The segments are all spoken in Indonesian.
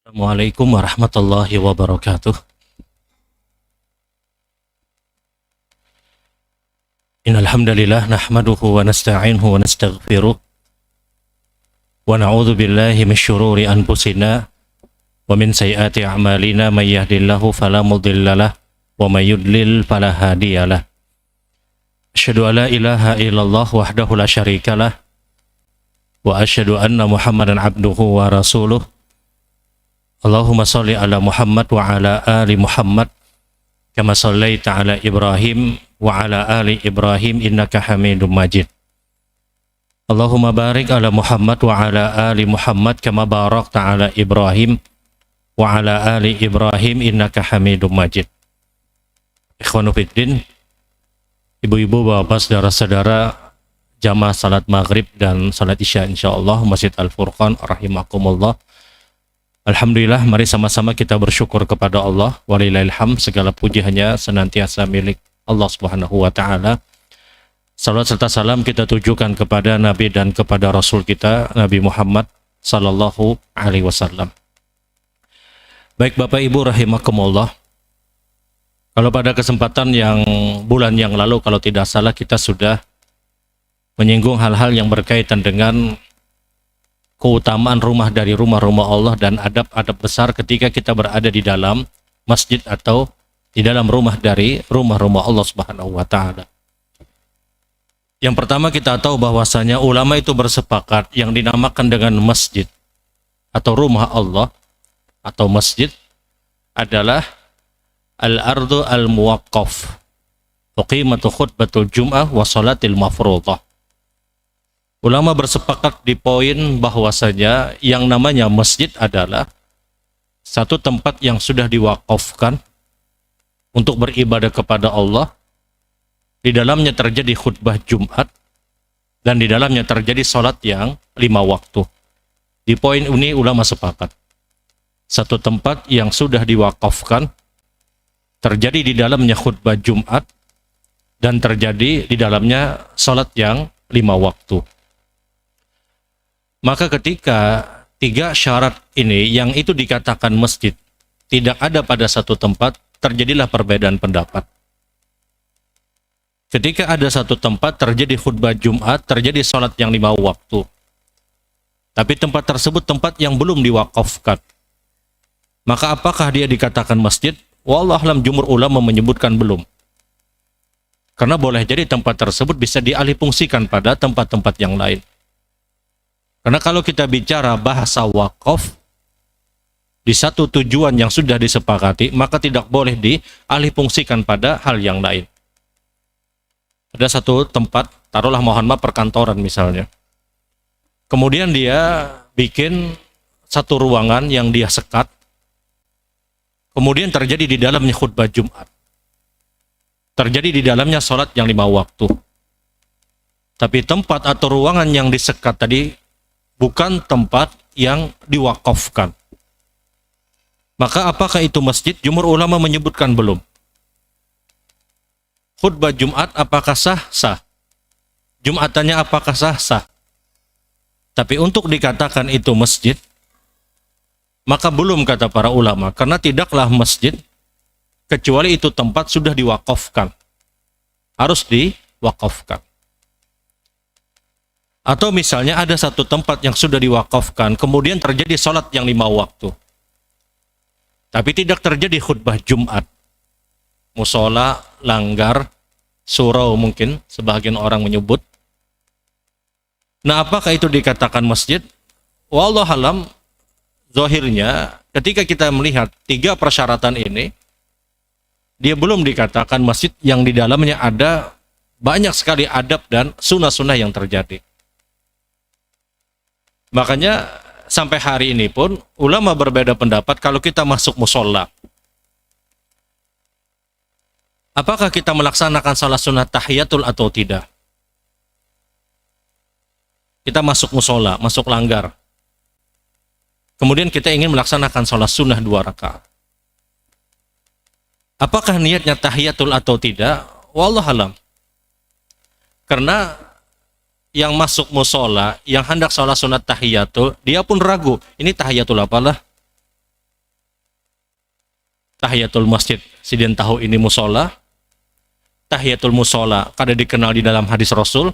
Assalamualaikum warahmatullahi wabarakatuh. Innal hamdalillah nahmaduhu wa nasta'inuhu wa nastaghfiruh wa na'udzu billahi min syururi anfusina wa min sayyiati a'malina may yahdihillahu fala mudhillalah wa may yudlil fala hadiyalah. Asyhadu an la ilaha illallah wahdahu la syarikalah wa asyhadu anna Muhammadan abduhu wa rasuluh. Allahumma salli ala Muhammad wa ala ali Muhammad kama sallaita ala Ibrahim wa ala ali Ibrahim innaka Hamidum Majid. Allahumma barik ala Muhammad wa ala ali Muhammad kama barakta ala Ibrahim wa ala ali Ibrahim innaka Hamidum Majid. Ikhwanu fiddin, ibu-ibu, bapak, saudara-saudara jamaah salat maghrib dan salat isya insyaallah Masjid Al-Furqan rahimakumullah. Alhamdulillah, mari sama-sama kita bersyukur kepada Allah. Walillahilham, segala puji hanya senantiasa milik Allah Subhanahu wa taala. Salawat serta salam kita tujukan kepada Nabi dan kepada Rasul kita Nabi Muhammad sallallahu alaihi wasallam. Baik Bapak Ibu rahimakumullah. Kalau pada kesempatan yang bulan yang lalu kalau tidak salah kita sudah menyinggung hal-hal yang berkaitan dengan keutamaan rumah dari rumah-rumah Allah dan adab-adab besar ketika kita berada di dalam masjid atau di dalam rumah dari rumah-rumah Allah Subhanahu wa taala. Yang pertama kita tahu bahwasanya ulama itu bersepakat yang dinamakan dengan masjid atau rumah Allah atau masjid adalah al-ardu al-muwaqqaf, uqimatu khutbatul jum'ah wa salatil mafruḍah. Ulama bersepakat di poin bahwasanya yang namanya masjid adalah satu tempat yang sudah diwakafkan untuk beribadah kepada Allah. Di dalamnya terjadi khutbah Jumat dan di dalamnya terjadi salat yang 5 waktu. Di poin ini ulama sepakat. Satu tempat yang sudah diwakafkan, terjadi di dalamnya khutbah Jumat dan terjadi di dalamnya salat yang 5 waktu. Maka ketika 3 syarat ini yang itu dikatakan masjid tidak ada pada satu tempat, terjadilah perbedaan pendapat. Ketika ada satu tempat terjadi khutbah Jumat, terjadi sholat yang 5 waktu, tapi tempat tersebut tempat yang belum diwakafkan, maka apakah dia dikatakan masjid? Wallahualam, jumhur ulama menyebutkan belum. Karena boleh jadi tempat tersebut bisa dialihfungsikan pada tempat-tempat yang lain. Karena kalau kita bicara bahasa wakaf di satu tujuan yang sudah disepakati, maka tidak boleh dialihfungsikan pada hal yang lain. Ada satu tempat, taruhlah mohon maaf perkantoran misalnya. Kemudian dia bikin satu ruangan yang dia sekat. Kemudian terjadi di dalamnya khutbah Jumat. Terjadi di dalamnya sholat yang 5 waktu. Tapi tempat atau ruangan yang disekat tadi bukan tempat yang diwakafkan. Maka apakah itu masjid? Jumhur ulama menyebutkan belum. Khutbah Jumat apakah sah? Sah. Jumatannya apakah sah? Sah. Tapi untuk dikatakan itu masjid, maka belum kata para ulama. Karena tidaklah masjid kecuali itu tempat sudah diwakafkan. Harus diwakafkan. Atau misalnya ada satu tempat yang sudah diwakafkan, kemudian terjadi sholat yang 5 waktu. Tapi tidak terjadi khutbah Jumat. Musola, langgar, surau mungkin, sebagian orang menyebut. Nah, apakah itu dikatakan masjid? Wallahualam, zahirnya ketika kita melihat 3 persyaratan ini, dia belum dikatakan masjid yang di dalamnya ada banyak sekali adab dan sunnah-sunnah yang terjadi. Makanya sampai hari ini pun ulama berbeda pendapat kalau kita masuk musola. Apakah kita melaksanakan salat sunat tahiyatul atau tidak? Kita masuk musola, masuk langgar. Kemudian kita ingin melaksanakan salat sunnah 2 rakaat. Apakah niatnya tahiyatul atau tidak? Wallahualam. Karena yang masuk musola, yang hendak sholat sunat tahiyatul, dia pun ragu, ini tahiyatul apalah? tahiyatul masjid sidin tahu ini musola, tahiyatul musola kada dikenal di dalam hadis Rasul.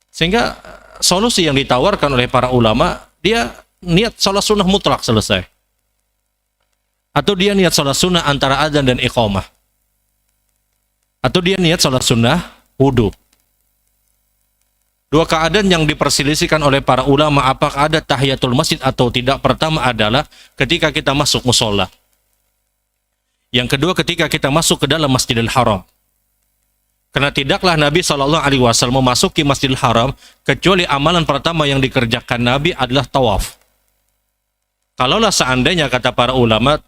Sehingga solusi yang ditawarkan oleh para ulama, dia niat sholat sunnah mutlak selesai, atau dia niat sholat sunnah antara adzan dan iqamah, atau dia niat sholat sunnah wudhu. Dua keadaan yang diperselisihkan oleh para ulama apakah ada tahiyatul masjid atau tidak. Pertama adalah ketika kita masuk musola. Yang kedua ketika kita masuk ke dalam Masjidil Haram. Karena tidaklah Nabi SAW memasuki Masjidil Haram kecuali amalan pertama yang dikerjakan Nabi adalah tawaf. Kalaulah seandainya kata para ulama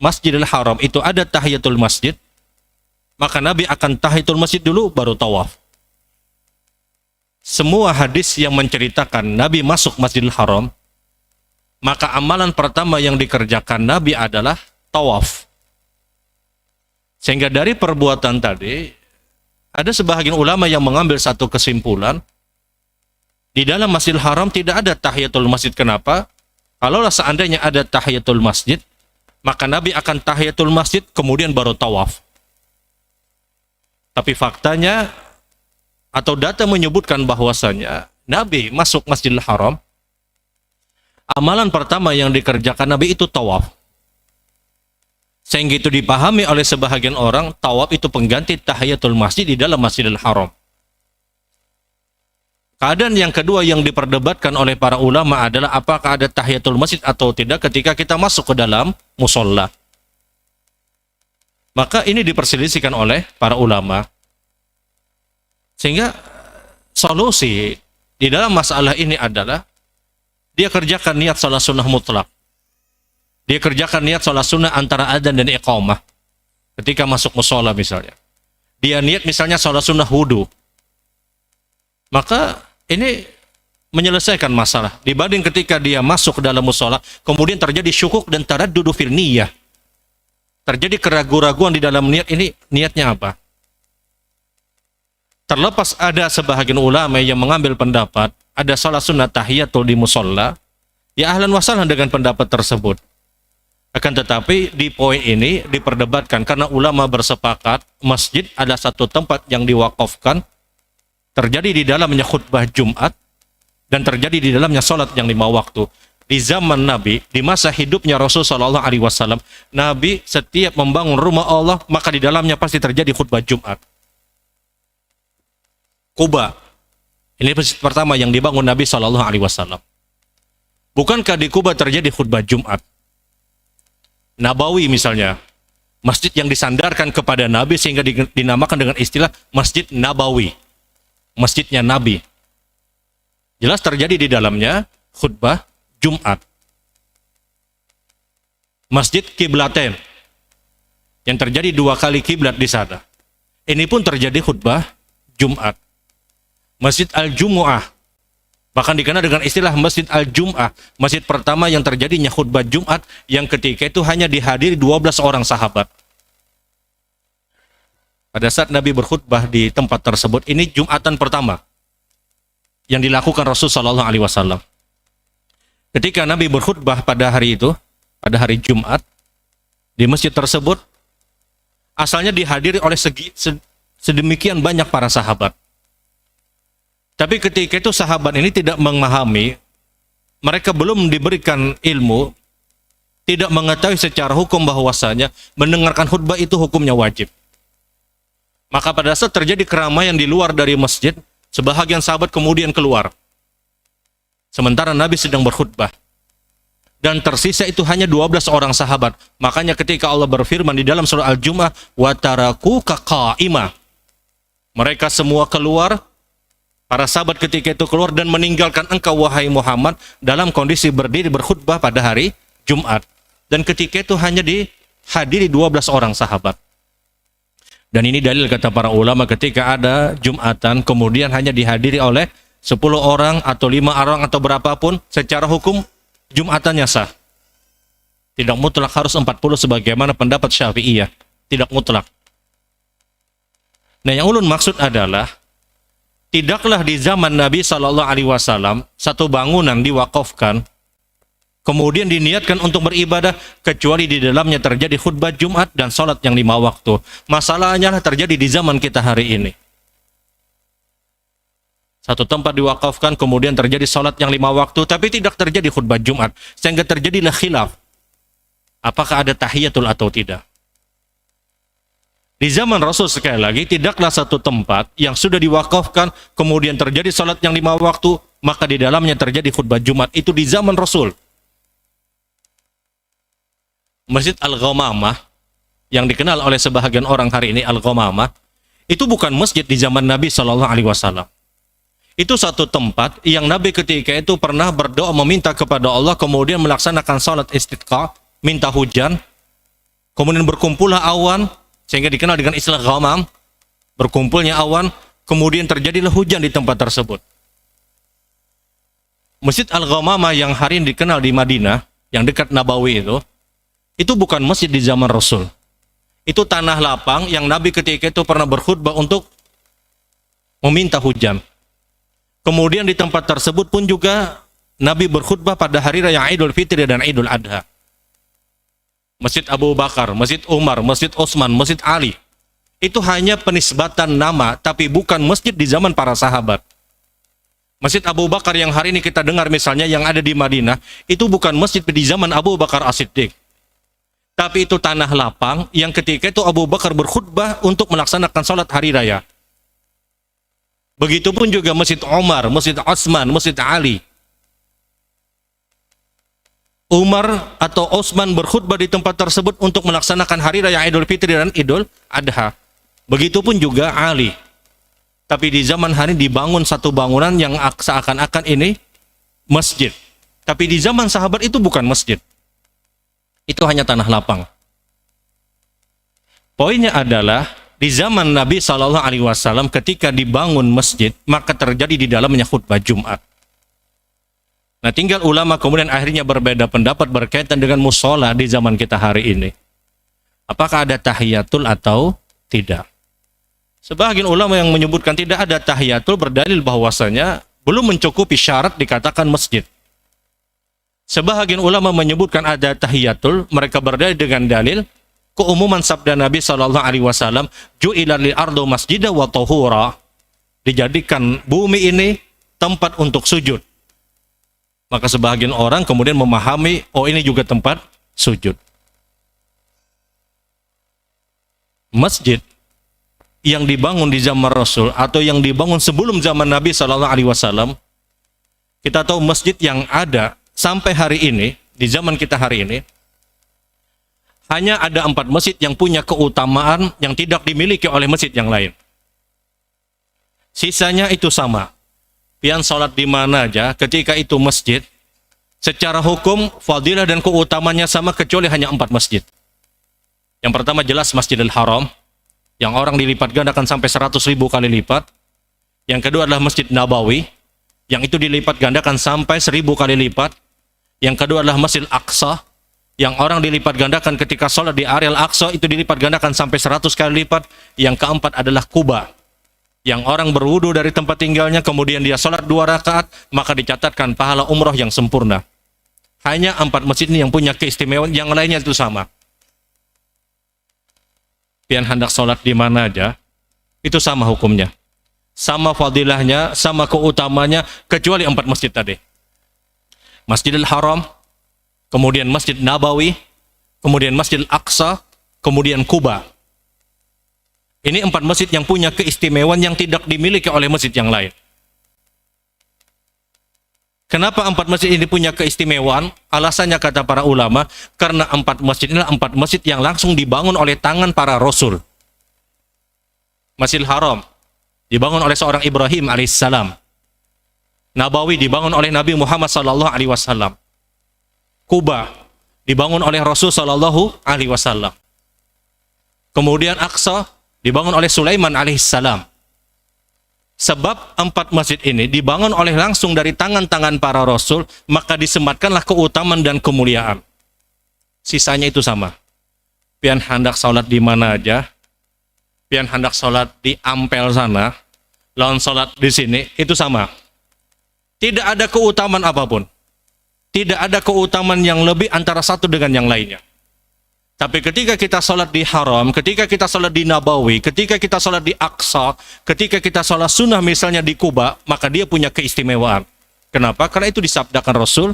Masjidil Haram itu ada tahiyatul masjid, maka Nabi akan tahiyatul masjid dulu baru tawaf. Semua hadis yang menceritakan Nabi masuk Masjidil Haram, maka amalan pertama yang dikerjakan Nabi adalah tawaf. Sehingga dari perbuatan tadi, ada sebahagian ulama yang mengambil satu kesimpulan, di dalam Masjidil Haram tidak ada tahiyatul masjid. Kenapa? Kalaulah seandainya ada tahiyatul masjid, maka Nabi akan tahiyatul masjid kemudian baru tawaf. Tapi faktanya atau data menyebutkan bahwasanya Nabi masuk Masjidil Haram, amalan pertama yang dikerjakan Nabi itu tawaf. Sehingga itu dipahami oleh sebahagian orang, tawaf itu pengganti tahiyatul masjid di dalam Masjidil Haram. Keadaan yang kedua yang diperdebatkan oleh para ulama adalah apakah ada tahiyatul masjid atau tidak ketika kita masuk ke dalam musola. Maka ini diperselisihkan oleh para ulama. Sehingga solusi di dalam masalah ini adalah dia kerjakan niat salat sunnah mutlak. Dia kerjakan niat salat sunnah antara adzan dan iqamah ketika masuk musola misalnya. Dia niat misalnya salat sunnah wudu. Maka ini menyelesaikan masalah dibanding ketika dia masuk ke dalam musola kemudian terjadi syukuk dan taraddudu fil niyah. Terjadi keraguan-raguan di dalam niat, ini niatnya apa? Terlepas ada sebahagian ulama yang mengambil pendapat ada salat sunnah tahiyatul di musola, ya ahlan wa sahlan dengan pendapat tersebut. Akan tetapi di poin ini diperdebatkan karena ulama bersepakat masjid adalah satu tempat yang diwakafkan, terjadi di dalamnya khutbah Jumat dan terjadi di dalamnya salat yang 5 waktu. Di zaman Nabi, di masa hidupnya Rasulullah SAW, Nabi setiap membangun rumah Allah maka di dalamnya pasti terjadi khutbah Jumat. Kuba, ini masjid pertama yang dibangun Nabi SAW. Bukankah di Kuba terjadi khutbah Jumat? Nabawi misalnya, masjid yang disandarkan kepada Nabi sehingga dinamakan dengan istilah Masjid Nabawi, masjidnya Nabi. Jelas terjadi di dalamnya khutbah Jumat. Masjid Kiblatain, yang terjadi 2 kali kiblat di sana. Ini pun terjadi khutbah Jumat. Masjid Al-Jumu'ah, bahkan dikenal dengan istilah Masjid Al-Jum'ah, masjid pertama yang terjadinya khutbah Jumat, yang ketika itu hanya dihadiri 12 orang sahabat. Pada saat Nabi berkhutbah di tempat tersebut, ini Jumatan pertama yang dilakukan Rasulullah SAW. Ketika Nabi berkhutbah pada hari itu, pada hari Jumat, di masjid tersebut, asalnya dihadiri oleh sedemikian banyak para sahabat. Tapi ketika itu sahabat ini tidak memahami, mereka belum diberikan ilmu, tidak mengetahui secara hukum bahwasanya mendengarkan khutbah itu hukumnya wajib. Maka pada saat terjadi keramaian di luar dari masjid, sebahagian sahabat kemudian keluar. Sementara Nabi sedang berkhutbah. Dan tersisa itu hanya 12 orang sahabat. Makanya ketika Allah berfirman di dalam surah Al-Jumu'ah, wa tarakuka qa'imah. Mereka semua keluar. Para sahabat ketika itu keluar dan meninggalkan engkau wahai Muhammad dalam kondisi berdiri berkhutbah pada hari Jumat. Dan ketika itu hanya dihadiri 12 orang sahabat. Dan ini dalil kata para ulama ketika ada Jumatan kemudian hanya dihadiri oleh 10 orang atau 5 orang atau berapapun, secara hukum Jumatannya sah. Tidak mutlak harus 40 sebagaimana pendapat Syafi'iyah. Tidak mutlak. Nah yang ulun maksud adalah tidaklah di zaman Nabi SAW satu bangunan diwakafkan kemudian diniatkan untuk beribadah, kecuali di dalamnya terjadi khutbah Jumat dan sholat yang 5 waktu. Masalahnya terjadi di zaman kita hari ini. Satu tempat diwakafkan, kemudian terjadi sholat yang 5 waktu, tapi tidak terjadi khutbah Jumat, sehingga terjadilah khilaf. Apakah ada tahiyatul atau tidak? Di zaman Rasul sekali lagi, tidaklah satu tempat yang sudah diwakafkan, kemudian terjadi sholat yang 5 waktu, maka di dalamnya terjadi khutbah Jumat. Itu di zaman Rasul. Masjid Al-Ghamamah, yang dikenal oleh sebahagian orang hari ini Al-Ghamamah, itu bukan masjid di zaman Nabi SAW. Itu satu tempat yang Nabi ketika itu pernah berdoa meminta kepada Allah, kemudian melaksanakan sholat istisqa, minta hujan, kemudian berkumpullah awan, sehingga dikenal dengan istilah ghamam, berkumpulnya awan, kemudian terjadilah hujan di tempat tersebut. Masjid Al-Ghamamah yang hari ini dikenal di Madinah, yang dekat Nabawi itu bukan masjid di zaman Rasul. Itu tanah lapang yang Nabi ketika itu pernah berkhutbah untuk meminta hujan. Kemudian di tempat tersebut pun juga Nabi berkhutbah pada hari raya Idul Fitri dan Idul Adha. Masjid Abu Bakar, Masjid Umar, Masjid Utsman, Masjid Ali. Itu hanya penisbatan nama, tapi bukan masjid di zaman para sahabat. Masjid Abu Bakar yang hari ini kita dengar misalnya yang ada di Madinah, itu bukan masjid di zaman Abu Bakar As-Siddiq. Tapi itu tanah lapang yang ketika itu Abu Bakar berkhutbah untuk melaksanakan sholat hari raya. Begitupun juga Masjid Umar, Masjid Utsman, Masjid Ali. Umar atau Utsman berkhutbah di tempat tersebut untuk melaksanakan hari raya Idul Fitri dan Idul Adha. Begitupun juga Ali. Tapi di zaman hari dibangun satu bangunan yang seakan-akan ini masjid. Tapi di zaman sahabat itu bukan masjid. Itu hanya tanah lapang. Poinnya adalah di zaman Nabi SAW ketika dibangun masjid, maka terjadi di dalamnya khutbah Jumat. Nah, tinggal ulama kemudian akhirnya berbeda pendapat berkaitan dengan musola di zaman kita hari ini. Apakah ada tahiyatul atau tidak? Sebagian ulama yang menyebutkan tidak ada tahiyatul berdalil bahwasanya belum mencukupi syarat dikatakan masjid. Sebagian ulama menyebutkan ada tahiyatul, mereka berdalil dengan dalil keumuman sabda Nabi SAW, ju'ila lil ardu masjidah wa tahura, dijadikan bumi ini tempat untuk sujud. Maka sebagian orang kemudian memahami, oh ini juga tempat sujud. Masjid yang dibangun di zaman Rasul atau yang dibangun sebelum zaman Nabi SAW, kita tahu masjid yang ada sampai hari ini, di zaman kita hari ini, hanya ada 4 masjid yang punya keutamaan yang tidak dimiliki oleh masjid yang lain. Sisanya itu sama. Pian sholat di mana aja, ketika itu masjid, secara hukum, fadilah dan keutamanya sama kecuali hanya 4 masjid. Yang pertama jelas Masjidil Haram, yang orang dilipat gandakan sampai 100.000 kali lipat. Yang kedua adalah Masjid Nabawi, yang itu dilipat gandakan sampai 1.000 kali lipat. Yang kedua adalah Masjid Aqsa, yang orang dilipat gandakan ketika sholat di area Al-Aqsa, itu dilipat gandakan sampai 100 kali lipat. Yang keempat adalah Kuba, yang orang berwudu dari tempat tinggalnya, kemudian dia sholat 2 rakaat, maka dicatatkan pahala umroh yang sempurna. Hanya 4 masjid ini yang punya keistimewaan, yang lainnya itu sama. Pian hendak sholat di mana aja, itu sama hukumnya. Sama fadilahnya, sama keutamanya, kecuali 4 masjid tadi. Masjidil Haram, kemudian Masjid Nabawi, kemudian Masjid Aqsa, kemudian Kuba. Ini 4 masjid yang punya keistimewaan yang tidak dimiliki oleh masjid yang lain. Kenapa 4 masjid ini punya keistimewaan? Alasannya kata para ulama, karena 4 masjid inilah 4 masjid yang langsung dibangun oleh tangan para rasul. Masjidil Haram dibangun oleh seorang Ibrahim alaihissalam. Nabawi dibangun oleh Nabi Muhammad sallallahu alaihi wasallam. Kuba dibangun oleh Rasul sallallahu alaihi wasallam. Kemudian Aqsa dibangun oleh Sulaiman alaihissalam. Sebab 4 masjid ini dibangun oleh langsung dari tangan-tangan para rasul, maka disematkanlah keutamaan dan kemuliaan. Sisanya itu sama. Pian hendak sholat di mana aja, pian hendak sholat di Ampel sana, lawan sholat di sini, itu sama. Tidak ada keutamaan apapun. Tidak ada keutamaan yang lebih antara satu dengan yang lainnya. Tapi ketika kita sholat di Haram, ketika kita sholat di Nabawi, ketika kita sholat di Aqsa, ketika kita sholat sunnah misalnya di Kuba, maka dia punya keistimewaan. Kenapa? Karena itu disabdakan Rasul.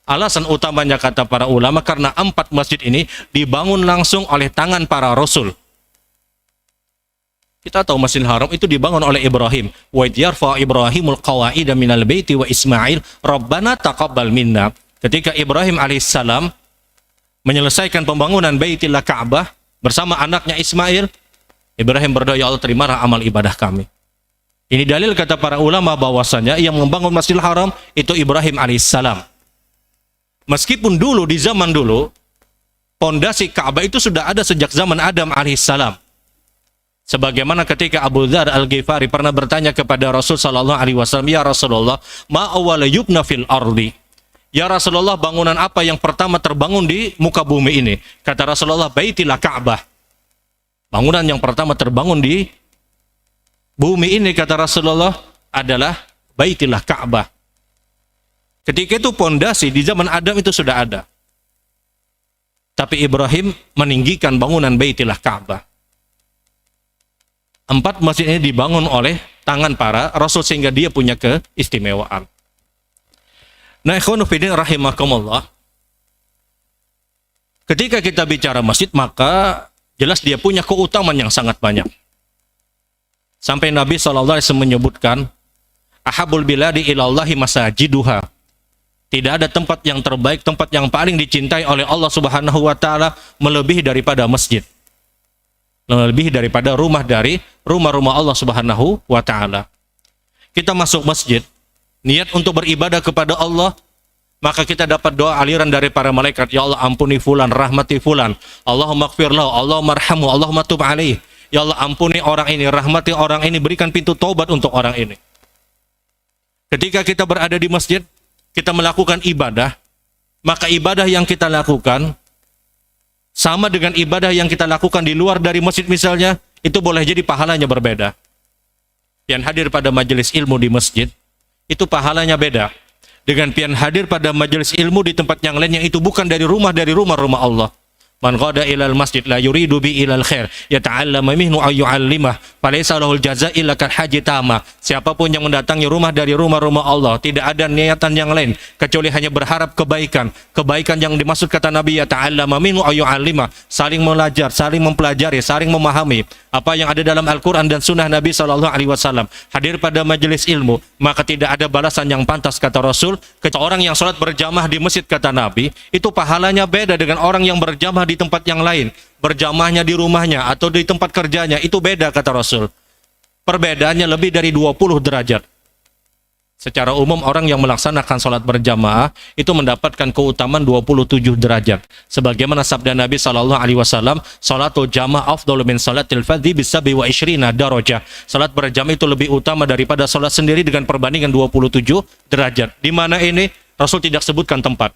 Alasan utamanya kata para ulama, karena 4 masjid ini dibangun langsung oleh tangan para Rasul. Kita tahu Masjidil Haram itu dibangun oleh Ibrahim. Wa idh yarfa Ibrahimul qawaida minal baiti wa Ismail Rabbana taqabbal minna. Ketika Ibrahim alaihissalam menyelesaikan pembangunan Baitillah Ka'bah bersama anaknya Ismail, Ibrahim berdoa, ya Allah terimalah amal ibadah kami. Ini dalil kata para ulama bahwasanya yang membangun Masjidil Haram itu Ibrahim alaihissalam. Meskipun dulu di zaman dulu pondasi Ka'bah itu sudah ada sejak zaman Adam alaihissalam. Sebagaimana ketika Abu Dzar Al-Ghifari pernah bertanya kepada Rasul sallallahu alaihi wasallam, "Ya Rasulullah, ma awwala yubna fil ardi?" Ya Rasulullah, bangunan apa yang pertama terbangun di muka bumi ini? Kata Rasulullah, Baitillah Ka'bah. Bangunan yang pertama terbangun di bumi ini, kata Rasulullah, adalah Baitillah Ka'bah. Ketika itu pondasi di zaman Adam itu sudah ada. Tapi Ibrahim meninggikan bangunan Baitillah Ka'bah. 4 masjid ini dibangun oleh tangan para Rasul sehingga dia punya keistimewaan. Nah, ikhwanu fillah rahimakumullah. Ketika kita bicara masjid, maka jelas dia punya keutamaan yang sangat banyak. Sampai Nabi SAW menyebutkan, ahabul biladi ilallahi masajiduha. Tidak ada tempat yang terbaik, tempat yang paling dicintai oleh Allah Subhanahu wa taala melebihi daripada masjid. Lebih daripada rumah dari rumah-rumah Allah Subhanahu wa taala. Kita masuk masjid, niat untuk beribadah kepada Allah, maka kita dapat doa aliran dari para malaikat, ya Allah ampuni fulan, rahmati fulan, Allahumma ighfir lahu, Allahumma arhamhu, Allahumma tub alaih. Ya Allah ampuni orang ini, rahmati orang ini, berikan pintu taubat untuk orang ini. Ketika kita berada di masjid, kita melakukan ibadah, maka ibadah yang kita lakukan sama dengan ibadah yang kita lakukan di luar dari masjid misalnya, itu boleh jadi pahalanya berbeda. Pian hadir pada majelis ilmu di masjid, itu pahalanya beda dengan pian hadir pada majelis ilmu di tempat yang lain yang itu bukan dari rumah-rumah Allah. Man qada ilal masjid la yuridu bi ilal khair yata'allama minhu ay yu'allimah falaysa lahul jazaa illa kal haji tama. Siapapun yang mendatangi rumah dari rumah-rumah Allah tidak ada niatan yang lain kecuali hanya berharap kebaikan. Kebaikan yang dimaksud kata Nabi yata'allama minhu ay yu'allimah, saling belajar, saling mempelajari, saling memahami apa yang ada dalam Al-Qur'an dan sunnah Nabi sallallahu alaihi wasallam. Hadir pada majelis ilmu, maka tidak ada balasan yang pantas kata Rasul kecuali orang yang salat berjamaah di masjid kata Nabi, itu pahalanya beda dengan orang yang berjamaah di tempat yang lain. Berjamaahnya di rumahnya atau di tempat kerjanya itu beda kata Rasul. Perbedaannya lebih dari 20 derajat. Secara umum orang yang melaksanakan sholat berjamaah itu mendapatkan keutamaan 27 derajat. Sebagaimana sabda Nabi SAW, sholatul jamaah afdalu min sholatil fadhi bisabi wa ishrina darajah. Sholat berjamaah itu lebih utama daripada sholat sendiri dengan perbandingan 27 derajat. Di mana ini Rasul tidak sebutkan tempat.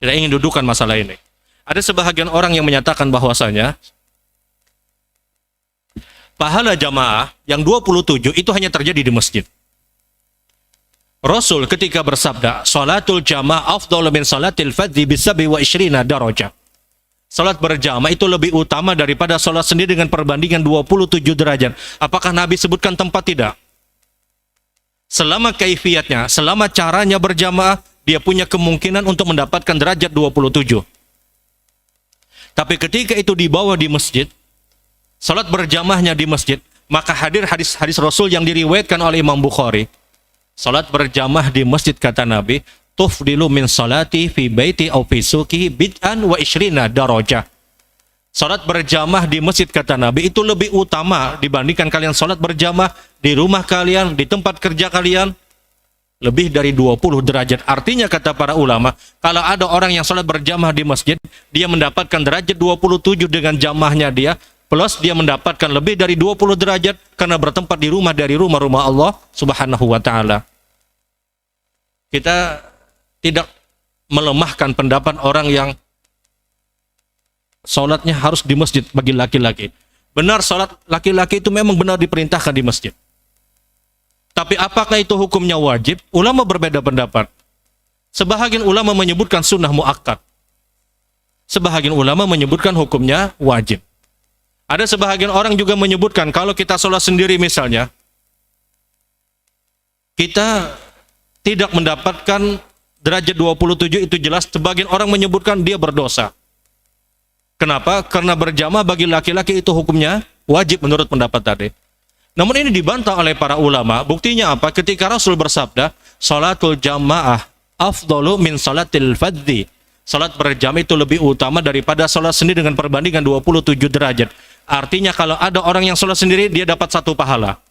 Tidak ingin dudukan masalah ini. Ada sebahagian orang yang menyatakan bahwasanya pahala jamaah yang 27 itu hanya terjadi di masjid. Rasul ketika bersabda, "Sholatul jamaah afdalu min sholatil fadhi bisabi wa ishrina darajah." Salat berjamaah itu lebih utama daripada salat sendiri dengan perbandingan 27 derajat. Apakah Nabi sebutkan tempat? Tidak. Selama kaifiatnya, selama caranya berjamaah, dia punya kemungkinan untuk mendapatkan derajat 27. Tapi ketika itu dibawa di masjid, salat berjamaahnya di masjid, maka hadir hadis-hadis Rasul yang diriwayatkan oleh Imam Bukhari. Salat berjamaah di masjid kata Nabi, tufdilu min salati fi baiti aw fi suqihi bid'an wa ishrina darajah. Salat berjamaah di masjid kata Nabi itu lebih utama dibandingkan kalian salat berjamaah di rumah kalian, di tempat kerja kalian, lebih dari 20 derajat. Artinya kata para ulama, kalau ada orang yang salat berjamaah di masjid, dia mendapatkan derajat 27 dengan jamaahnya dia, plus dia mendapatkan lebih dari 20 derajat karena bertempat di rumah dari rumah-rumah Allah Subhanahu wa taala. Kita tidak melemahkan pendapat orang yang salatnya harus di masjid bagi laki-laki. Benar, salat laki-laki itu memang benar diperintahkan di masjid. Tapi apakah itu hukumnya wajib? Ulama berbeda pendapat. Sebahagian ulama menyebutkan sunnah muakkad. Sebahagian ulama menyebutkan hukumnya wajib. Ada sebahagian orang juga menyebutkan kalau kita sholat sendiri misalnya, kita tidak mendapatkan derajat 27, itu jelas. Sebagian orang menyebutkan dia berdosa. Kenapa? Karena berjamaah bagi laki-laki itu hukumnya wajib menurut pendapat tadi. Namun ini dibantah oleh para ulama. Buktinya apa? Ketika Rasul bersabda, salatul jamaah afdalu min salatil fadzi. Salat berjamaah itu lebih utama daripada salat sendiri dengan perbandingan 27 derajat. Artinya kalau ada orang yang salat sendiri, dia dapat 1 pahala.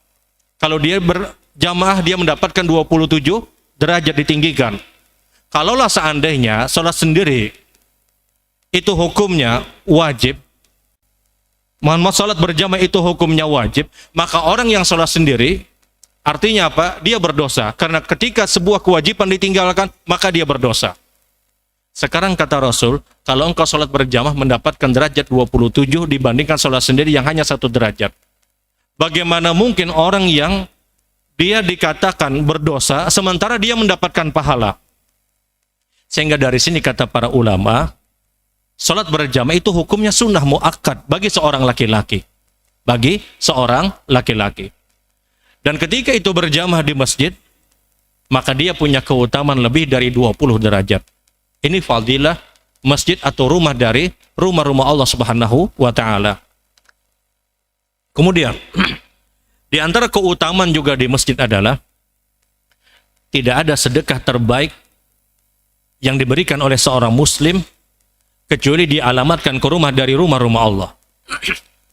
Kalau dia berjamaah, dia mendapatkan 27 derajat ditinggikan. Kalaulah seandainya salat sendiri itu hukumnya wajib, salat berjamaah itu hukumnya wajib, maka orang yang salat sendiri, artinya apa? Dia berdosa. Karena ketika sebuah kewajiban ditinggalkan, maka dia berdosa. Sekarang kata Rasul, kalau engkau sholat berjamaah mendapatkan derajat 27 dibandingkan sholat sendiri yang hanya 1 derajat. Bagaimana mungkin orang yang dia dikatakan berdosa, sementara dia mendapatkan pahala? Sehingga dari sini kata para ulama, sholat berjamaah itu hukumnya sunnah muakkad bagi seorang laki-laki. Bagi seorang laki-laki. Dan ketika itu berjamaah di masjid, maka dia punya keutamaan lebih dari 20 derajat. Ini fadilah masjid atau rumah dari rumah-rumah Allah Subhanahu wa taala. Kemudian di antara keutamaan juga di masjid adalah tidak ada sedekah terbaik yang diberikan oleh seorang muslim kecuali dialamatkan ke rumah dari rumah-rumah Allah.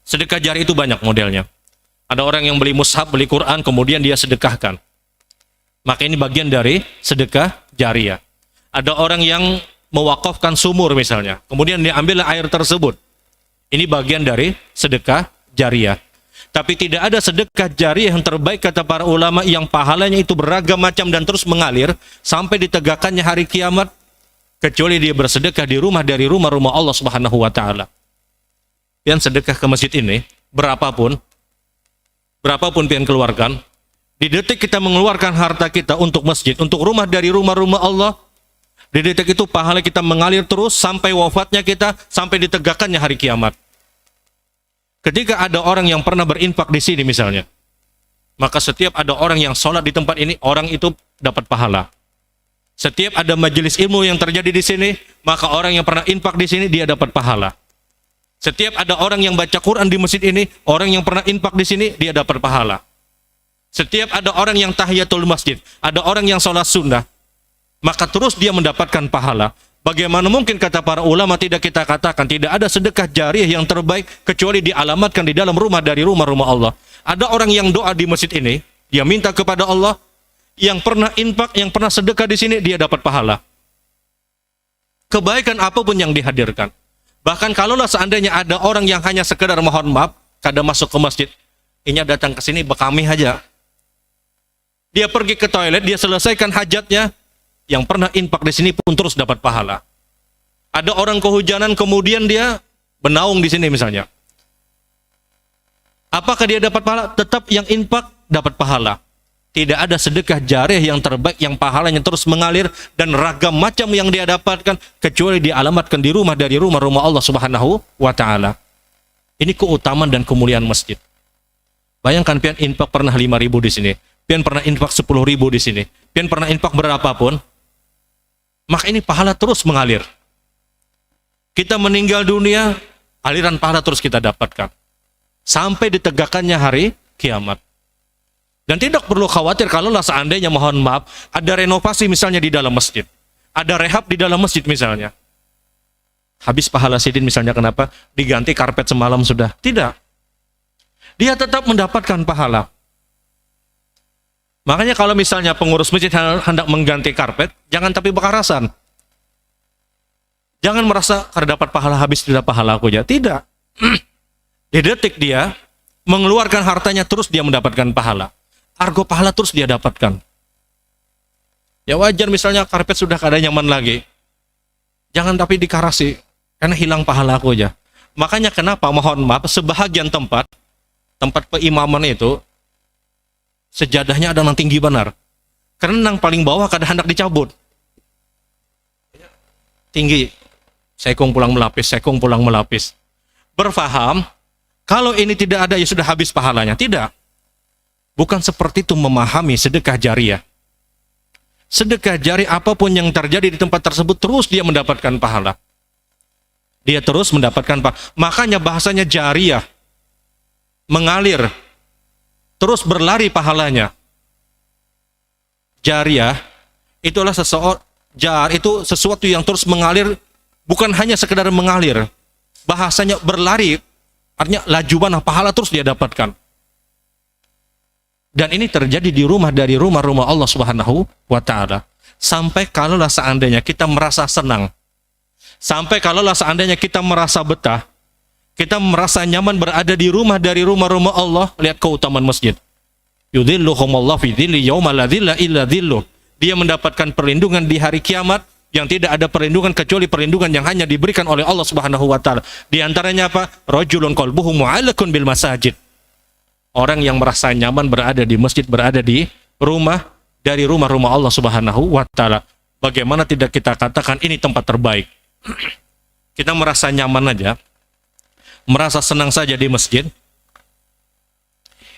Sedekah jari itu banyak modelnya. Ada orang yang beli mushaf, beli Quran, kemudian dia sedekahkan. Maka ini bagian dari sedekah jariyah. Ada orang yang mewakafkan sumur misalnya, kemudian diambil air tersebut. Ini bagian dari sedekah jariyah. Tapi tidak ada sedekah jariyah yang terbaik kata para ulama yang pahalanya itu beragam macam dan terus mengalir sampai ditegakkannya hari kiamat, kecuali dia bersedekah di rumah dari rumah-rumah Allah Subhanahu wa taala. Pian sedekah ke masjid ini, berapapun pian keluarkan, di detik kita mengeluarkan harta kita untuk masjid, untuk rumah dari rumah-rumah Allah, di detik itu pahala kita mengalir terus sampai wafatnya kita, sampai ditegakkannya hari kiamat. Ketika ada orang yang pernah berinfak di sini misalnya, maka setiap ada orang yang sholat di tempat ini, orang itu dapat pahala. Setiap ada majelis ilmu yang terjadi di sini, maka orang yang pernah infak di sini, dia dapat pahala. Setiap ada orang yang baca Quran di masjid ini, orang yang pernah infak di sini, dia dapat pahala. Setiap ada orang yang tahiyatul masjid, ada orang yang sholat sunnah, maka terus dia mendapatkan pahala. Bagaimana mungkin kata para ulama tidak kita katakan tidak ada sedekah jariyah yang terbaik kecuali dialamatkan di dalam rumah dari rumah-rumah Allah. Ada orang yang doa di masjid ini, dia minta kepada Allah, yang pernah infak, yang pernah sedekah di sini, dia dapat pahala. Kebaikan apapun yang dihadirkan. Bahkan kalaulah seandainya ada orang yang hanya sekedar mohon maaf, kadang masuk ke masjid, ini datang ke sini bekami aja. Dia pergi ke toilet, dia selesaikan hajatnya, yang pernah infak di sini pun terus dapat pahala. Ada orang kehujanan kemudian dia benaung di sini misalnya. Apakah dia dapat pahala? Tetap yang infak dapat pahala. Tidak ada sedekah jariyah yang terbaik yang pahalanya terus mengalir dan ragam macam yang dia dapatkan kecuali dialamatkan di rumah dari rumah-rumah Allah Subhanahu wa taala. Ini keutamaan dan kemuliaan masjid. Bayangkan pian infak pernah 5.000 di sini, pian pernah infak 10.000 di sini, pian pernah infak berapapun, maka ini pahala terus mengalir. Kita meninggal dunia, aliran pahala terus kita dapatkan. Sampai ditegakkannya hari kiamat. Dan tidak perlu khawatir kalaulah seandainya mohon maaf, ada renovasi misalnya di dalam masjid. Ada rehab di dalam masjid misalnya. Habis pahala sidin misalnya kenapa? Diganti karpet semalam sudah. Tidak. Dia tetap mendapatkan pahala. Makanya kalau misalnya pengurus masjid hendak mengganti karpet, jangan tapi bekarasan. Jangan merasa karena dapat pahala habis tidak pahala aku aja. Tidak. Di detik dia mengeluarkan hartanya terus dia mendapatkan pahala. Argo pahala terus dia dapatkan. Ya wajar misalnya karpet sudah kada nyaman lagi. Jangan tapi dikarasi karena hilang pahala aku aja. Makanya kenapa mohon maaf sebahagian tempat peimaman itu sejadahnya ada yang tinggi benar. Karena yang paling bawah kadang hendak dicabut. tinggi, sekong pulang melapis, sekong pulang melapis. Berfaham, kalau ini tidak ada ya sudah habis pahalanya. Tidak. Bukan seperti itu memahami sedekah jariah. Sedekah jariah apapun yang terjadi di tempat tersebut, terus dia mendapatkan pahala. Dia terus mendapatkan pahala. Makanya bahasanya jariah, mengalir, terus berlari pahalanya. Jariah itulah itu sesuatu yang terus mengalir, bukan hanya sekedar mengalir. Bahasanya berlari, artinya lajuban pahala terus dia dapatkan. Dan ini terjadi di dari rumah-rumah Allah Subhanahu wa taala. Sampai kalaulah seandainya kita merasa senang, sampai kalaulah seandainya kita merasa betah, kita merasa nyaman berada di dari rumah-rumah Allah, lihat keutamaan masjid. Yudhilluhumullahu fi dhilli yauma la dhilla illa dhilluh. Dia mendapatkan perlindungan di hari kiamat yang tidak ada perlindungan kecuali perlindungan yang hanya diberikan oleh Allah Subhanahu wa taala. Di antaranya apa? Rajulun qalbuhu mu'allaqun bil masajid. Orang yang merasa nyaman berada di masjid, berada di rumah dari rumah-rumah Allah Subhanahu wa taala. Bagaimana tidak kita katakan ini tempat terbaik? Kita merasa nyaman aja, merasa senang saja di masjid.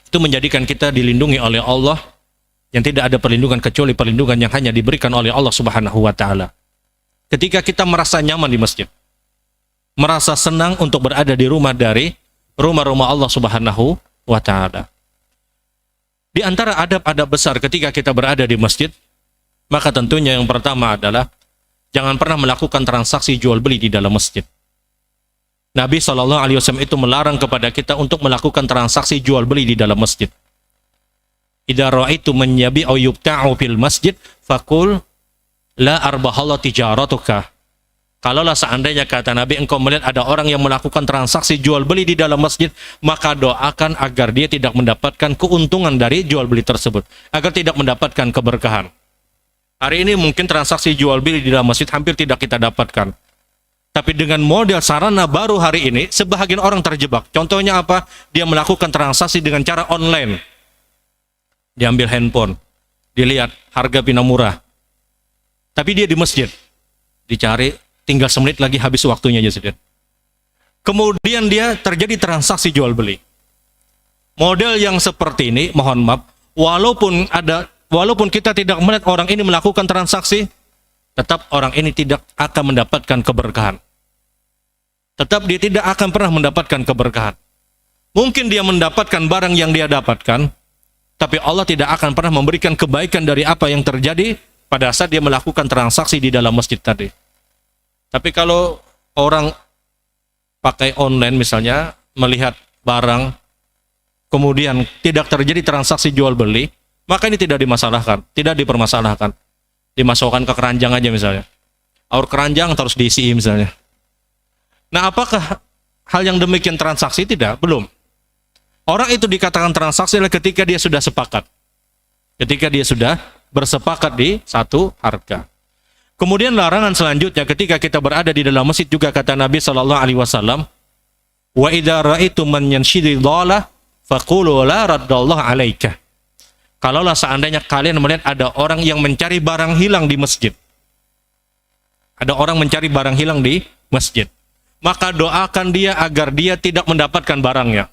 Itu menjadikan kita dilindungi oleh Allah yang tidak ada perlindungan kecuali perlindungan yang hanya diberikan oleh Allah Subhanahu wa taala. Ketika kita merasa nyaman di masjid, merasa senang untuk berada di dari rumah-rumah Allah Subhanahu wa taala. Di antara adab-adab besar ketika kita berada di masjid, maka tentunya yang pertama adalah jangan pernah melakukan transaksi jual beli di dalam masjid. Nabi SAW itu melarang kepada kita untuk melakukan transaksi jual beli di dalam masjid. Idza ra'aitu man yabi'u yubta'u fil masjid faqul la arbahallahu tijaratuka. Kalaulah seandainya kata Nabi engkau melihat ada orang yang melakukan transaksi jual beli di dalam masjid, maka doakan agar dia tidak mendapatkan keuntungan dari jual beli tersebut, agar tidak mendapatkan keberkahan. Hari ini mungkin transaksi jual beli di dalam masjid hampir tidak kita dapatkan. Tapi dengan model sarana baru hari ini, sebahagian orang terjebak. Contohnya apa? Dia melakukan transaksi dengan cara online. Diambil handphone, dilihat harga bina murah. Tapi dia di masjid, dicari, tinggal semenit lagi habis waktunya aja sedikit. Kemudian dia terjadi transaksi jual beli. Model yang seperti ini, mohon maaf, walaupun kita tidak melihat orang ini melakukan transaksi, tetap orang ini tidak akan mendapatkan keberkahan. Tetap dia tidak akan pernah mendapatkan keberkahan. Mungkin dia mendapatkan barang yang dia dapatkan, tapi Allah tidak akan pernah memberikan kebaikan dari apa yang terjadi pada saat dia melakukan transaksi di dalam masjid tadi. Tapi kalau orang pakai online misalnya, melihat barang, kemudian tidak terjadi transaksi jual beli, maka ini tidak dimasalahkan, tidak dipermasalahkan. Dimasukkan ke keranjang aja misalnya. Aur keranjang terus diisi misalnya. Nah, apakah hal yang demikian transaksi? Tidak, belum. Orang itu dikatakan transaksi adalah ketika dia sudah sepakat. Ketika dia sudah bersepakat di satu harga. Kemudian larangan selanjutnya ketika kita berada di dalam masjid juga kata Nabi SAW, wa idza ra'aitum man yanshidi dhalah faqulu la raddallahu alaika. Kalaulah seandainya kalian melihat ada orang yang mencari barang hilang di masjid. Ada orang mencari barang hilang di masjid. Maka doakan dia agar dia tidak mendapatkan barangnya.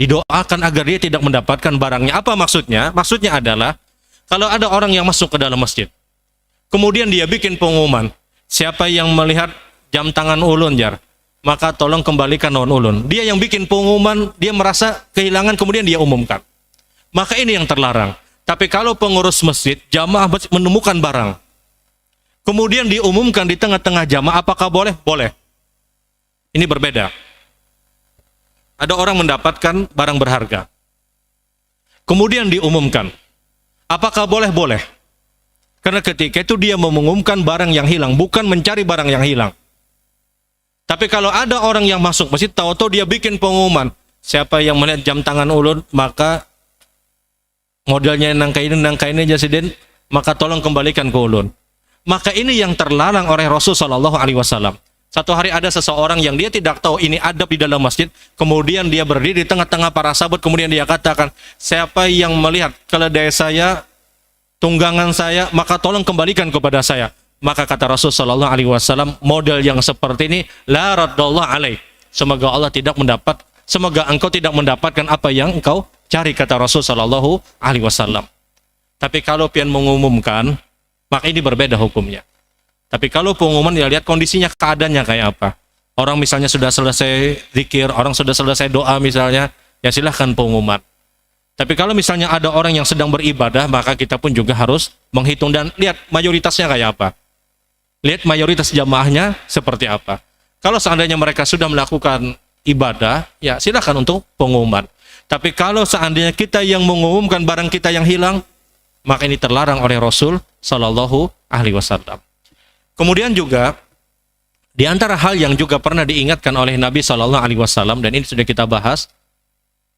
Didoakan agar dia tidak mendapatkan barangnya. Apa maksudnya? Maksudnya adalah, kalau ada orang yang masuk ke dalam masjid, kemudian dia bikin pengumuman, siapa yang melihat jam tangan ulun, jar, maka tolong kembalikan non ulun. Dia yang bikin pengumuman, dia merasa kehilangan, kemudian dia umumkan. Maka ini yang terlarang. Tapi kalau pengurus masjid, jamaah masjid menemukan barang, kemudian diumumkan di tengah-tengah jamaah, apakah boleh? Boleh. Ini berbeda. Ada orang mendapatkan barang berharga, kemudian diumumkan. Apakah boleh? Boleh. Karena ketika itu dia mengumumkan barang yang hilang, bukan mencari barang yang hilang. Tapi kalau ada orang yang masuk masjid, tahu-tahu dia bikin pengumuman, siapa yang melihat jam tangan ulun, maka modelnya nangka ini jasiden, maka tolong kembalikan ke ulun. Maka ini yang terlarang oleh Rasul Shallallahu Alaihi Wasallam. Satu hari ada seseorang yang dia tidak tahu ini adab di dalam masjid, kemudian dia berdiri di tengah-tengah para sahabat, kemudian dia katakan, siapa yang melihat keledai saya, tunggangan saya, maka tolong kembalikan kepada saya. Maka kata Rasul sallallahu alaihi wasallam, model yang seperti ini la raddallahu alaik. Semoga engkau tidak mendapatkan apa yang engkau cari, kata Rasul sallallahu alaihi wasallam. Tapi kalau pian mengumumkan, maka ini berbeda hukumnya. Tapi kalau pengumuman, ya lihat kondisinya, keadaannya kayak apa. Orang misalnya sudah selesai zikir, orang sudah selesai doa misalnya, ya silahkan pengumuman. Tapi kalau misalnya ada orang yang sedang beribadah, maka kita pun juga harus menghitung dan lihat mayoritasnya kayak apa. Lihat mayoritas jamaahnya seperti apa. Kalau seandainya mereka sudah melakukan ibadah, ya silahkan untuk pengumuman. Tapi kalau seandainya kita yang mengumumkan barang kita yang hilang, maka ini terlarang oleh Rasul Sallallahu Alaihi Wasallam. Kemudian juga di antara hal yang juga pernah diingatkan oleh Nabi Sallallahu Alaihi Wasallam, dan ini sudah kita bahas,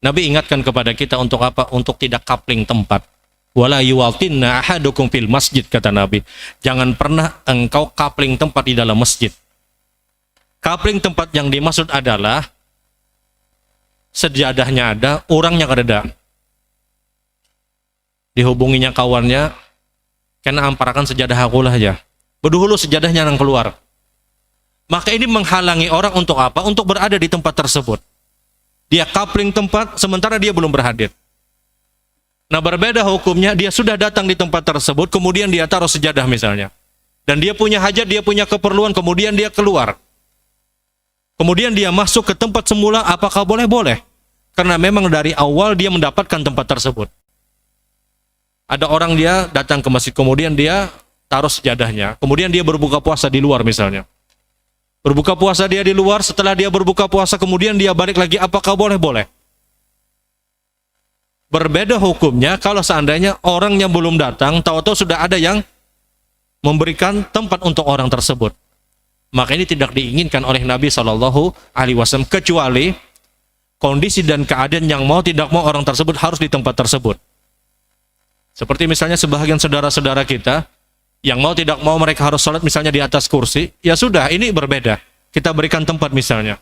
Nabi ingatkan kepada kita untuk apa? Untuk tidak kapling tempat. Wala yuwaltinna ahadukum fil masjid, kata Nabi. Jangan pernah engkau kapling tempat di dalam masjid. Kapling tempat yang dimaksud adalah sejadahnya ada, orangnya ada. Dihubunginya kawannya, karena amparakan sejadah aku lah ya. Berdahulu sejadahnya yang keluar. Maka ini menghalangi orang untuk apa? Untuk berada di tempat tersebut. Dia kapling tempat, sementara dia belum berhadir. Nah, berbeda hukumnya, dia sudah datang di tempat tersebut, kemudian dia taruh sejadah misalnya. Dan dia punya hajat, dia punya keperluan, kemudian dia keluar. Kemudian dia masuk ke tempat semula, apakah boleh? Boleh. Karena memang dari awal dia mendapatkan tempat tersebut. Ada orang dia datang ke masjid, kemudian dia taruh sejadahnya. Kemudian dia berbuka puasa di luar misalnya. Berbuka puasa dia di luar, setelah dia berbuka puasa kemudian dia balik lagi, apakah boleh? Boleh. Berbeda hukumnya kalau seandainya orang yang belum datang, tahu-tahu sudah ada yang memberikan tempat untuk orang tersebut. Maka ini tidak diinginkan oleh Nabi Shallallahu Alaihi Wasallam, kecuali kondisi dan keadaan yang mau tidak mau orang tersebut harus di tempat tersebut. Seperti misalnya sebagian saudara-saudara kita, yang mau tidak mau mereka harus sholat misalnya di atas kursi, ya sudah, ini berbeda. Kita berikan tempat misalnya.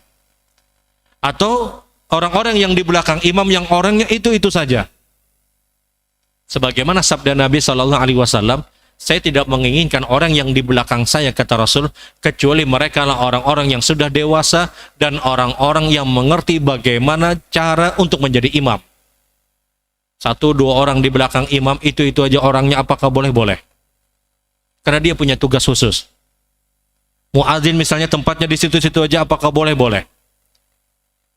Atau orang-orang yang di belakang imam yang orangnya itu saja. Sebagaimana sabda Nabi Shallallahu Alaihi Wasallam, saya tidak menginginkan orang yang di belakang saya, kata Rasul, kecuali mereka lah orang-orang yang sudah dewasa dan orang-orang yang mengerti bagaimana cara untuk menjadi imam. 1-2 orang di belakang imam itu aja orangnya, apakah boleh? Boleh. Karena dia punya tugas khusus. Muadzin misalnya tempatnya di situ-situ aja, apakah boleh? Boleh.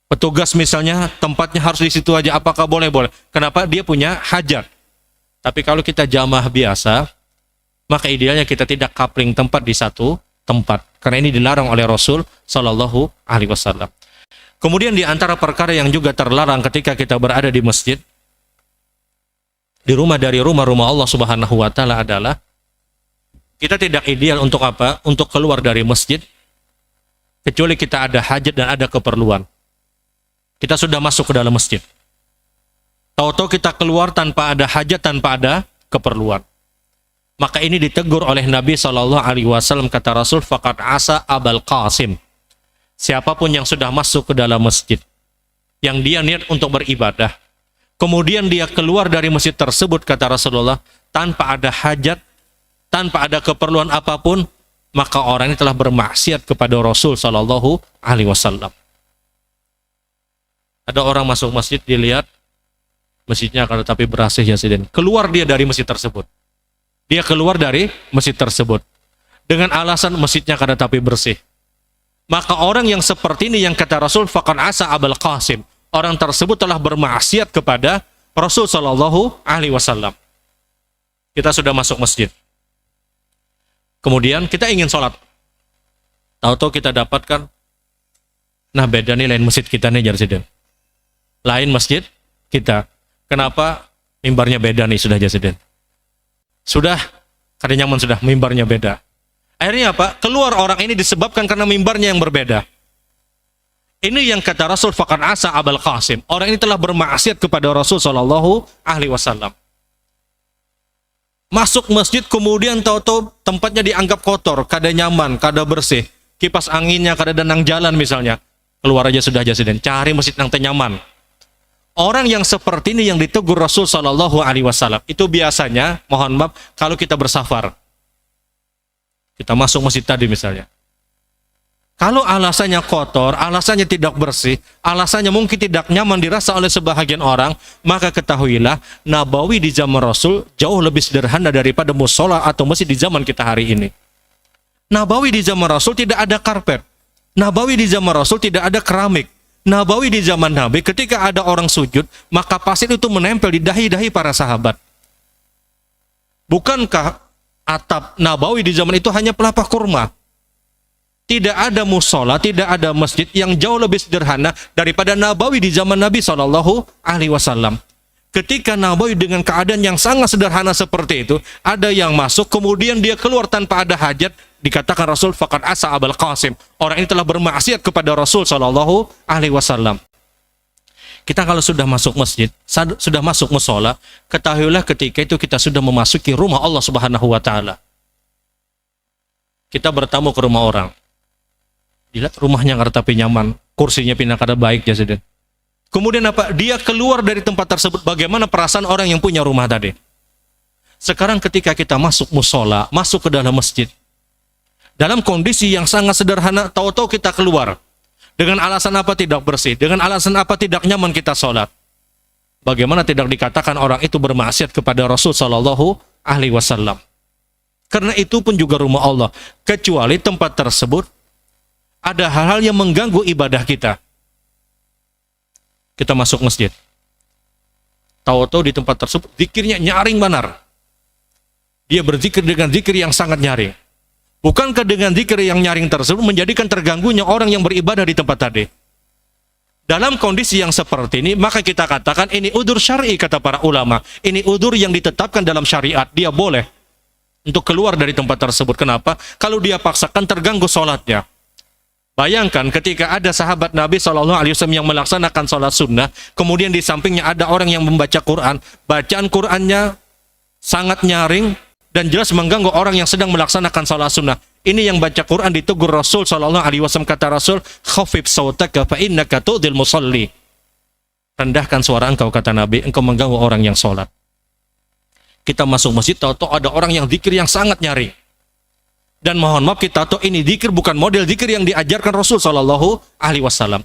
Petugas misalnya tempatnya harus di situ aja, apakah boleh? Boleh. Kenapa? Dia punya hajat. Tapi kalau kita jamaah biasa, maka idealnya kita tidak kapling tempat di satu tempat. Karena ini dilarang oleh Rasul Sallallahu Alaihi Wasallam. Kemudian di antara perkara yang juga terlarang ketika kita berada di masjid, di rumah dari rumah-rumah Allah Subhanahu Wa Taala adalah kita tidak ideal untuk apa? Untuk keluar dari masjid, kecuali kita ada hajat dan ada keperluan. Kita sudah masuk ke dalam masjid. Tahu-tahu kita keluar tanpa ada hajat, tanpa ada keperluan. Maka ini ditegur oleh Nabi Shallallahu Alaihi Wasallam, kata Rasul, faqad asa Abul Qasim. Siapapun yang sudah masuk ke dalam masjid, yang dia niat untuk beribadah, kemudian dia keluar dari masjid tersebut, kata Rasulullah, tanpa ada hajat, tanpa ada keperluan apapun, maka orang ini telah bermaksiat kepada Rasul Shallallahu Alaihi Wasallam. Ada orang masuk masjid, dilihat masjidnya akan tetapi berasih ya Sidin. Keluar dia dari masjid tersebut. Dia keluar dari masjid tersebut dengan alasan masjidnya akan tetapi bersih. Maka orang yang seperti ini yang kata Rasul faqad asa Abul Qasim, orang tersebut telah bermaksiat kepada Rasul Shallallahu Alaihi Wasallam. Kita sudah masuk masjid. Kemudian kita ingin sholat. Tahu-tahu kita dapatkan, nah beda nih lain masjid kita nih Jarsiden. Lain masjid kita. Kenapa? Mimbarnya beda nih sudah Jarsiden. Sudah, kada nyaman sudah, mimbarnya beda. Akhirnya apa? Keluar orang ini disebabkan karena mimbarnya yang berbeda. Ini yang kata Rasul faqad asa Abul Qasim. Orang ini telah bermaksiat kepada Rasul Shallallahu Alaihi Wasallam. Masuk masjid kemudian tahu-tahu tempatnya dianggap kotor, kada nyaman, kada bersih, kipas anginnya kada danang jalan misalnya, keluar aja sudah Jarsiden, cari masjid yang nyaman. Orang yang seperti ini yang ditegur Rasul Shallallahu Alaihi Wasallam itu biasanya, mohon maaf, kalau kita bersafar. Kita masuk masjid tadi misalnya. Kalau alasannya kotor, alasannya tidak bersih, alasannya mungkin tidak nyaman dirasa oleh sebahagian orang, maka ketahuilah Nabawi di zaman Rasul jauh lebih sederhana daripada musola atau masjid di zaman kita hari ini. Nabawi di zaman Rasul tidak ada karpet. Nabawi di zaman Rasul tidak ada keramik. Nabawi di zaman Nabi ketika ada orang sujud, maka pasir itu menempel di dahi-dahi para sahabat. Bukankah atap Nabawi di zaman itu hanya pelepah kurma? Tidak ada musola, tidak ada masjid yang jauh lebih sederhana daripada Nabawi di zaman Nabi SAW. Ketika Nabawi dengan keadaan yang sangat sederhana seperti itu, ada yang masuk, kemudian dia keluar tanpa ada hajat, dikatakan Rasul faqad asa Abul Qasim. Orang ini telah bermaksiat kepada Rasul SAW. Kita kalau sudah masuk masjid, sudah masuk musola, ketahuilah ketika itu kita sudah memasuki rumah Allah Subhanahu wa Ta'ala. Kita bertamu ke rumah orang. Dilihat rumahnya nggak tapi nyaman, kursinya pindah kada baik ya sudah. Kemudian apa? Dia keluar dari tempat tersebut. Bagaimana perasaan orang yang punya rumah tadi? Sekarang ketika kita masuk musola, masuk ke dalam masjid, dalam kondisi yang sangat sederhana, tahu-tahu kita keluar dengan alasan apa tidak bersih, dengan alasan apa tidak nyaman kita sholat. Bagaimana tidak dikatakan orang itu bermaksiat kepada Rasul Shallallahu Alaihi Wasallam? Karena itu pun juga rumah Allah, kecuali tempat tersebut ada hal-hal yang mengganggu ibadah kita. Kita masuk masjid, tahu-tahu di tempat tersebut zikirnya nyaring benar. Dia berzikir dengan zikir yang sangat nyaring. Bukankah dengan zikir yang nyaring tersebut menjadikan terganggunya orang yang beribadah di tempat tadi? Dalam kondisi yang seperti ini, maka kita katakan ini udzur syar'i, kata para ulama. Ini udzur yang ditetapkan dalam syariat. Dia boleh untuk keluar dari tempat tersebut. Kenapa? Kalau dia paksakan terganggu sholatnya. Bayangkan ketika ada sahabat Nabi SAW yang melaksanakan sholat sunnah, kemudian di sampingnya ada orang yang membaca Quran, bacaan Qurannya sangat nyaring dan jelas mengganggu orang yang sedang melaksanakan sholat sunnah. Ini yang baca Quran ditegur Rasul SAW, kata Rasul, khafif sautaka fa innaka tu'dil musalli. Rendahkan suara engkau, kata Nabi, engkau mengganggu orang yang sholat. Kita masuk masjid, tahu-tahu ada orang yang zikir yang sangat nyaring. Dan mohon maaf, kita tahu ini zikir bukan model zikir yang diajarkan Rasul SAW.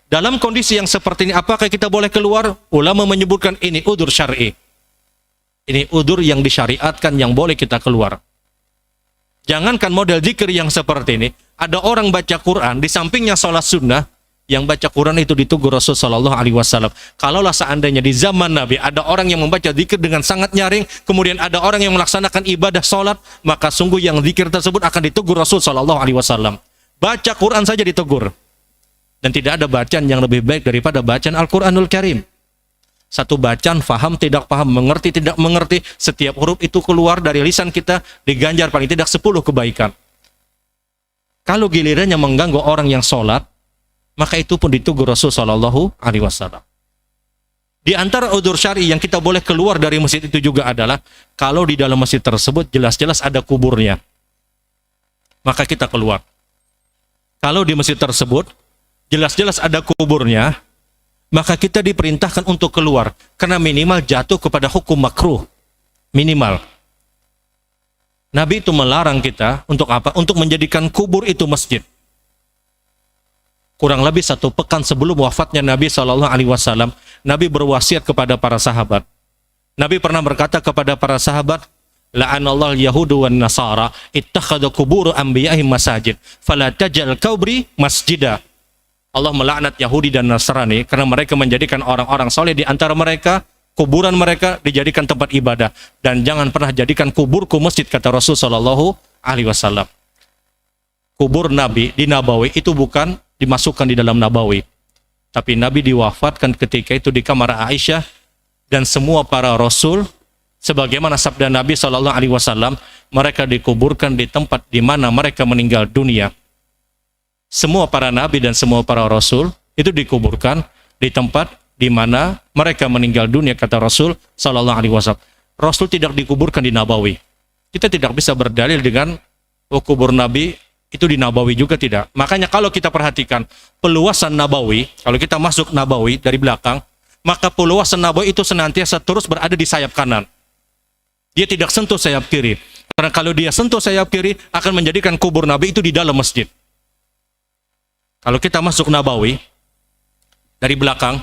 Dalam kondisi yang seperti ini, apakah kita boleh keluar? Ulama menyebutkan ini udzur syar'i. Ini udzur yang disyariatkan yang boleh kita keluar. Jangankan model zikir yang seperti ini, ada orang baca Quran, di sampingnya sholat sunnah, yang baca Quran itu ditegur Rasul SAW. Kalaulah seandainya di zaman Nabi ada orang yang membaca zikir dengan sangat nyaring, kemudian ada orang yang melaksanakan ibadah sholat, maka sungguh yang zikir tersebut akan ditegur Rasul SAW. Baca Quran saja ditegur. Dan tidak ada bacaan yang lebih baik daripada bacaan Al-Quranul Karim. Satu bacaan, faham, tidak paham, mengerti, tidak mengerti, setiap huruf itu keluar dari lisan kita, diganjar paling tidak 10 kebaikan. Kalau gilirannya mengganggu orang yang sholat, maka itu pun ditegur Rasul SAW. Di antara udzur syar'i yang kita boleh keluar dari masjid itu juga adalah kalau di dalam masjid tersebut jelas-jelas ada kuburnya, maka kita keluar. Kalau di masjid tersebut jelas-jelas ada kuburnya, maka kita diperintahkan untuk keluar, karena minimal jatuh kepada hukum makruh. Minimal. Nabi itu melarang kita untuk apa? Untuk menjadikan kubur itu masjid. Kurang lebih 1 pekan sebelum wafatnya Nabi SAW, Nabi berwasiat kepada para sahabat. Nabi pernah berkata kepada para sahabat, la'anallahu al-yahudu wan nasara ittakhadhu qubur anbiya'ihim masajid fala taj'al qabri masjida. Allah melaknat Yahudi dan Nasrani karena mereka menjadikan orang-orang soleh di antara mereka, kuburan mereka dijadikan tempat ibadah, dan jangan pernah jadikan kuburku masjid, kata Rasul SAW. Kubur Nabi di Nabawi itu bukan dimasukkan di dalam Nabawi, tapi Nabi diwafatkan ketika itu di kamar Aisyah, dan semua para Rasul sebagaimana sabda Nabi SAW, mereka dikuburkan di tempat di mana mereka meninggal dunia. Semua para Nabi dan semua para Rasul itu dikuburkan di tempat di mana mereka meninggal dunia, kata Rasul SAW. Rasul tidak dikuburkan di Nabawi. Kita tidak bisa berdalil dengan kubur Nabi itu di Nabawi juga, tidak. Makanya kalau kita perhatikan peluasan Nabawi, kalau kita masuk Nabawi dari belakang, maka peluasan Nabawi itu senantiasa terus berada di sayap kanan. Dia tidak sentuh sayap kiri. Karena kalau dia sentuh sayap kiri akan menjadikan kubur Nabi itu di dalam masjid. Kalau kita masuk Nabawi dari belakang,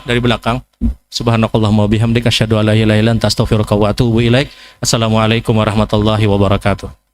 subhanakallahumma wa bihamdika asyhadu an la ilaha illa anta astaghfiruka wa atubu ilaik. Assalamualaikum warahmatullahi wabarakatuh.